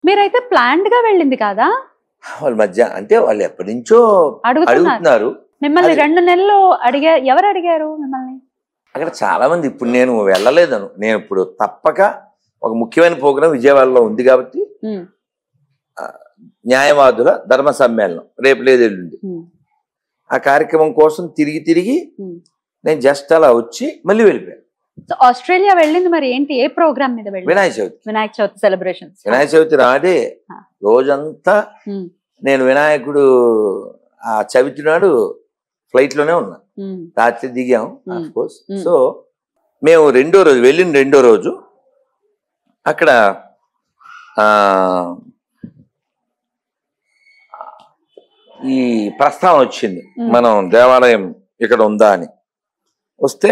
మీరైతే ప్లాన్డ్ గా వెళ్ళింది కాదా? వాళ్ళ మధ్య అంటే వాళ్ళు ఎప్పటి నుంచో అడుగుతున్నారు. మిమ్మల్ని 2 నెలలు ఎవరు అడిగారు మిమ్మల్ని? అక్కడ చాలా మంది. ఇప్పుడు నేను వెళ్ళలేదను, నేను ఇప్పుడు తప్పక ఒక ముఖ్యమైన ప్రోగ్రాం విజయవాడలో ఉంది కాబట్టి న్యాయవాదుల ధర్మ సమ్మేళనం రేపు లేదు ఎల్లుండి, ఆ కార్యక్రమం కోసం తిరిగి నేను జస్ట్ అలా వచ్చి మళ్ళీ వెళ్ళిపోయాను. ఆస్ట్రేలియా వెళ్ళింది మరి ఏంటి, ఏ ప్రోగ్రామ్ మీద వెళ్ళింది? వినాయక చవితి సెలబ్రేషన్స్. వినాయక చవితి రాడే రోజంతా నేను వినాయకుడు ఆ చవితి నాడు ఫ్లైట్ లోనే ఉన్నా, రాత్రి దిగాం ఆఫ్ కోర్స్. సో మేము వెళ్ళిన రెండో రోజు అక్కడ ఈ ప్రస్తావన వచ్చింది, మనం దేవాలయం ఇక్కడ ఉందా అని. వస్తే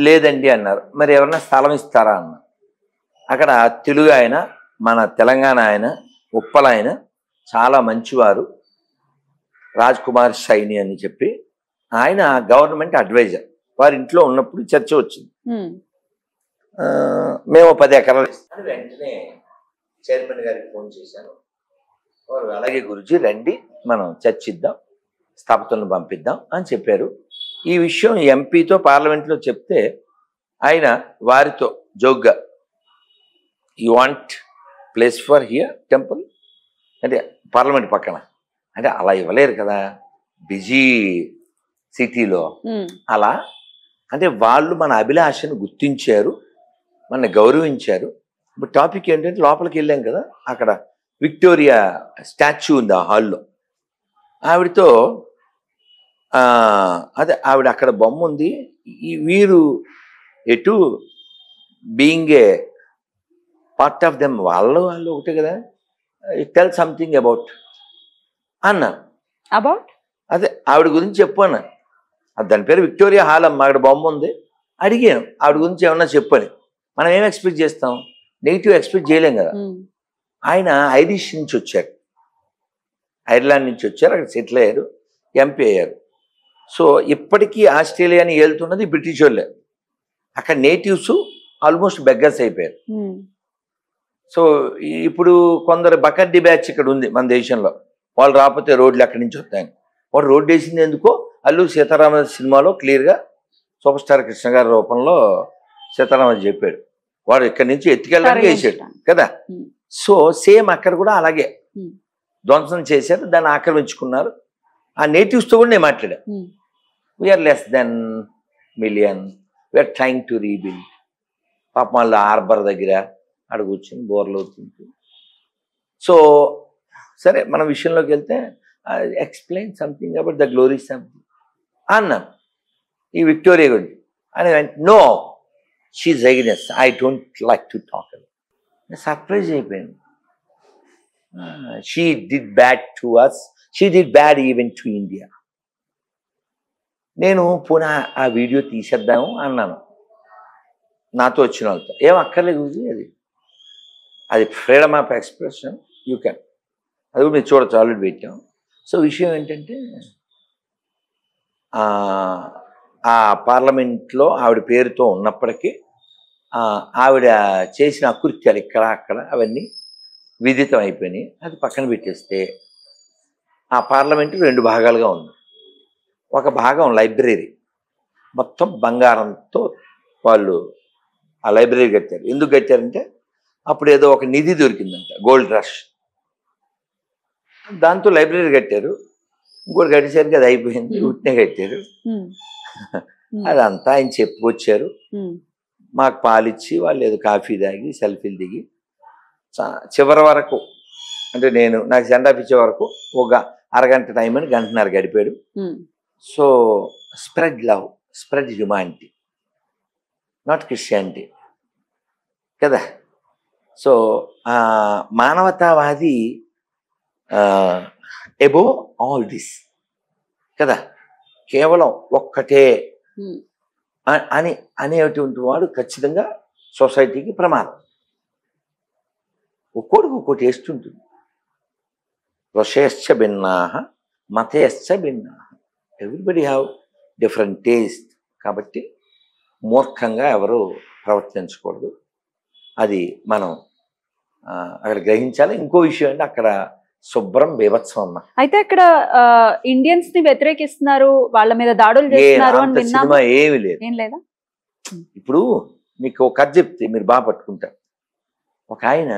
లేదండి అన్నారు. మరి ఎవరన్నా స్థలం ఇస్తారా అన్న. అక్కడ తెలుగు ఆయన, మన తెలంగాణ ఆయన, ఉప్పల ఆయన చాలా మంచివారు, రాజ్ కుమార్ షైని అని చెప్పి, ఆయన గవర్నమెంట్ అడ్వైజర్. వారి ఇంట్లో ఉన్నప్పుడు చర్చ వచ్చింది. మేము 10 ఎకరాలు ఇస్తాను. వెంటనే చైర్మన్ గారికి ఫోన్ చేశాను. వారు అలాగే గురుజీ రండి మనం చర్చిద్దాం, స్థాపతులను పంపిద్దాం అని చెప్పారు. ఈ విషయం ఎంపీతో పార్లమెంట్లో చెప్తే ఆయన వారితో జోగ్గా, you want place for here temple అంటే పార్లమెంట్ పక్కన అంటే అలా ఇవ్వలేరు కదా బిజీ సిటీలో. అలా అంటే వాళ్ళు మన అభిలాషను గుర్తించారు, మన గౌరవించారు. ఇప్పుడు టాపిక్ ఏంటంటే లోపలికి వెళ్ళాం కదా, అక్కడ విక్టోరియా స్టాచ్యూ ఉంది ఆ హాల్లో. ఆవిడతో అదే ఆవిడ అక్కడ బొమ్మ ఉంది. వీరు ఎటు being a part of them, వాళ్ళు ఒకటే కదా, టెల్ సంథింగ్ అబౌట్ అన్నా. అదే ఆవిడ గురించి చెప్పు అన్న. దాని పేరు విక్టోరియా హాల్ అమ్మ, అక్కడ బొమ్మ ఉంది. అడిగాను ఆవిడ గురించి ఏమన్నా చెప్పని. మనం ఏం ఎక్స్పెక్ట్ చేస్తాం, నెగిటివ్ ఎక్స్పెక్ట్ చేయలేం కదా. ఆయన ఐరిష్ నుంచి వచ్చారు, ఐర్లాండ్ నుంచి వచ్చారు, అక్కడ సెటిల్ అయ్యారు, ఎంపీ అయ్యారు. సో ఇప్పటికీ ఆస్ట్రేలియాని ఏలుతున్నది బ్రిటిష్ వాళ్ళే. అక్కడ నేటివ్స్ ఆల్మోస్ట్ బెగ్గర్స్ అయిపోయారు. సో ఇప్పుడు కొందరు బకర్డి బ్యాచ్ ఇక్కడ ఉంది మన దేశంలో, వాళ్ళు రాకపోతే రోడ్లు ఎక్కడి నుంచి వస్తాయని. వాడు రోడ్డు వేసింది ఎందుకో అల్లూరి సీతారామ సినిమాలో క్లియర్గా సూపర్ స్టార్ కృష్ణ గారి రూపంలో సీతారామరాజు చెప్పాడు, వాడు ఇక్కడి నుంచి ఎత్తుకెళ్ళడానికి వేసాడు కదా. సో సేమ్ అక్కడ కూడా అలాగే ధ్వంసం చేశారు, దాన్ని ఆక్రమించుకున్నారు. ఆ నేటివ్స్తో కూడా నేను మాట్లాడా, we're less than million, we're trying to rebuild. పాప మళ్ళీ హార్బర్ దగ్గర అక్కడ కూర్చొని బోర్లు అవుతుంది. సో సరే మన విషయంలోకి వెళ్తే explain something about the glory something అన్నా. ఈ విక్టోరియా గురించి అని no she against, I don't like to talk about. Surprise అయిపోయాను. She did bad to us, she did bad even to India. నేను పునః ఆ వీడియో తీసేద్దాము అన్నాను నాతో వచ్చిన వాళ్ళతో. ఏం అక్కర్లేదు అది freedom of expression, you can, అది కూడా మీరు చూడొచ్చు, ఆల్రెడీ పెట్టాం. సో విషయం ఏంటంటే ఆ పార్లమెంట్లో ఆవిడ పేరుతో ఉన్నప్పటికీ ఆవిడ చేసిన అకృత్యాలు ఇక్కడ అక్కడ అవన్నీ విదితం అయిపోయినాయి. అది పక్కన పెట్టేస్తే ఆ పార్లమెంటు 2 భాగాలుగా ఉంది. ఒక భాగం లైబ్రరీ, మొత్తం బంగారంతో వాళ్ళు ఆ లైబ్రరీ కట్టారు. ఎందుకు కట్టారంటే అప్పుడు ఏదో ఒక నిధి దొరికిందంట, గోల్డ్ రష్, దాంతో లైబ్రరీ కట్టారు. ఇంకోటి కట్టేసరికి అది అయిపోయింది, ఉట్నే కట్టారు. అదంతా ఆయన చెప్పుకొచ్చారు. మాకు పాలిచ్చి వాళ్ళు ఏదో కాఫీ తాగి సెల్ఫీలు దిగి చివరి వరకు, అంటే నాకు సెండ్ ఆఫ్ ఇచ్చే వరకు ఒక అరగంట టైం అని 1.5 గంట గడిపాడు. So spread love, spread humanity, not Christianity కదా. సో మానవతావాది అబోవ్ ఆల్ దిస్ కదా, కేవలం ఒక్కటే అని అనేటువంటి వాడు ఖచ్చితంగా సొసైటీకి ప్రమాదం. ఒక్కోడికి ఒక్కో టేస్ట్ ఉంటుంది. రుషేశ్చ భిన్నాః మతేశ్చ భిన్నాః, ఎవ్రీబడి హ్యావ్ డిఫరెంట్ టేస్ట్. కాబట్టి మూర్ఖంగా ఎవరు ప్రవర్తించకూడదు. అది మనం అక్కడ గ్రహించాలి. ఇంకో విషయం అంటే అక్కడ శుభ్రం బీభత్సం అమ్మ. అయితే అక్కడ ఇండియన్స్ ని వ్యతిరేకిస్తున్నారు, వాళ్ళ మీద దాడులు చేస్తున్నారు అని విన్నాము. సినిమా ఏమి లేదు. ఏం లేదా? ఇప్పుడు మీకు ఒక కథ చెప్తే మీరు బాగా పట్టుకుంటారు. ఒక ఆయన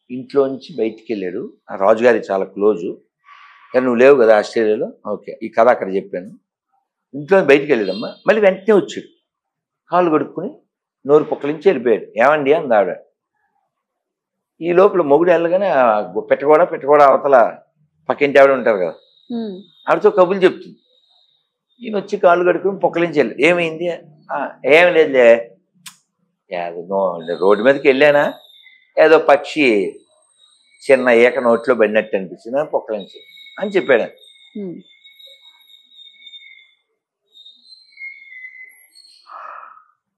ఇంట్లోంచి బయటికి వెళ్ళాడు. ఆ రాజుగారి చాలా క్లోజు. కానీ నువ్వు లేవు కదా ఆస్ట్రేలియాలో. ఓకే, ఈ కథ అక్కడ చెప్పాను. ఇంట్లో బయటికి వెళ్ళాడమ్మా, మళ్ళీ వెంటనే వచ్చాడు. కాళ్ళు కడుక్కుని నోరు పొక్కలించి వెళ్ళిపోయాడు. ఏమండి అంది ఆవిడ. ఈ లోపల మొగుడు వెళ్ళగానే పెట్టకూడ అవతల పక్కింటి ఆవిడ ఉంటారు కదా, ఆవిడతో కబుర్లు చెప్తుంది. ఈయన వచ్చి కాళ్ళు కడుక్కుని పొక్కలించి వెళ్ళాడు. ఏమైంది? ఏమి లేదులే, రోడ్డు మీదకి వెళ్ళానా, ఏదో పక్షి చిన్న ఏక నోట్లో పడినట్టు అనిపించింది, పొక్కలించి అని చెప్పాడు.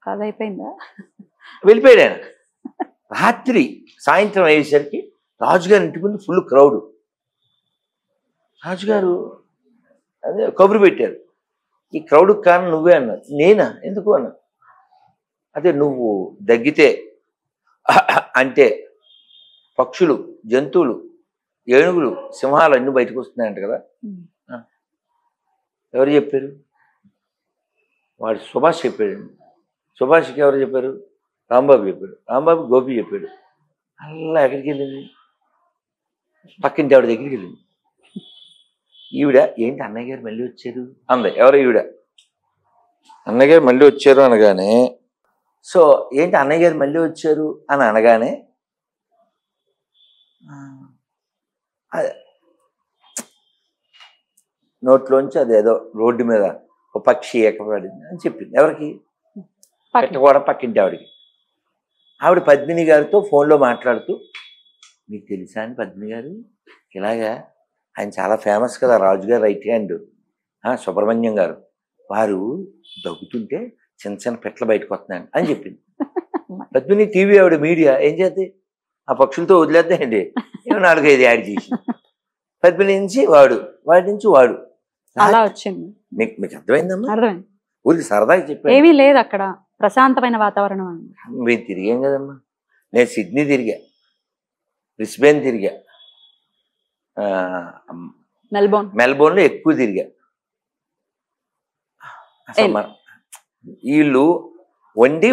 కథ అయిపోయిందా? వెళ్ళిపోయాడు ఆయన. రాత్రి సాయంత్రం అయ్యేసరికి రాజుగారి ఇంటి ముందు ఫుల్ క్రౌడ్. రాజుగారు అదే కబురు పెట్టారు. ఈ క్రౌడ్కి కారణం నువ్వే అన్నారు. నేనా? ఎందుకు అన్నా. అదే నువ్వు దగ్గితే అంటే పక్షులు, జంతువులు, ఏనుగులు, సింహాలు అన్నీ బయటకు వస్తున్నాయంట కదా. ఎవరు చెప్పారు? వాడు సుభాష్ చెప్పాడు. సుభాష్కి ఎవరు చెప్పారు? రాంబాబు చెప్పాడు. రాంబాబు గోపి చెప్పాడు. అలా ఎక్కడికి వెళ్ళింది? పక్కింటి ఆవిడ దగ్గరికి వెళ్ళింది. ఈవిడ ఏంటి అన్నయ్య గారు మళ్ళీ వచ్చారు అంది. ఎవరు? ఈవిడ. అన్నయ్య గారు మళ్ళీ వచ్చారు అనగానే, సో ఏంటి అన్నయ్య గారు మళ్ళీ వచ్చారు అని అనగానే నోట్లోంచి అదేదో రోడ్డు మీద ఒక పక్షి ఎక్కబడింది అని చెప్పింది. ఎవరికి? పెట్టకూడ పక్కింటి ఆవిడకి. ఆవిడ పద్మిని గారితో ఫోన్లో మాట్లాడుతూ, మీకు తెలుసా అని పద్మిని గారు, ఇలాగా ఆయన చాలా ఫేమస్ కదా, రాజుగారు రైట్ హ్యాండ్ సుబ్రహ్మణ్యం గారు, వారు దగ్గుతుంటే చిన్న చిన్న పెట్టలు బయటకు వస్తున్నాయండి అని చెప్పింది. పద్మిని టీవీ ఆవిడ మీడియా ఏం చేద్ది? ఆ పక్షులతో వదిలేద్దాయండి. ఏమో 4-5 యాడ్ చేసి పద్మిని నుంచి వాడు, వాడి నుంచి వాడు అలా వచ్చింది. మీకు అర్థమైందమ్మా? అర్థమైంది. ఊరికి సరదాగా చెప్పాను. ఏమీ లేదు అక్కడ, ప్రశాంతమైన వాతావరణం. మేము తిరిగాం కదమ్మా. నేను సిడ్నీ తిరిగా, బ్రిస్బేన్ తిరిగా, మెల్బోర్న్లో ఎక్కువ తిరిగా. అసలు వీళ్ళు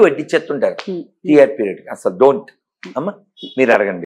వడ్డించేస్తుంటారు టీఆర్ పీరియడ్. అసలు డోంట్ అమ్మా, మీరు అడగండి.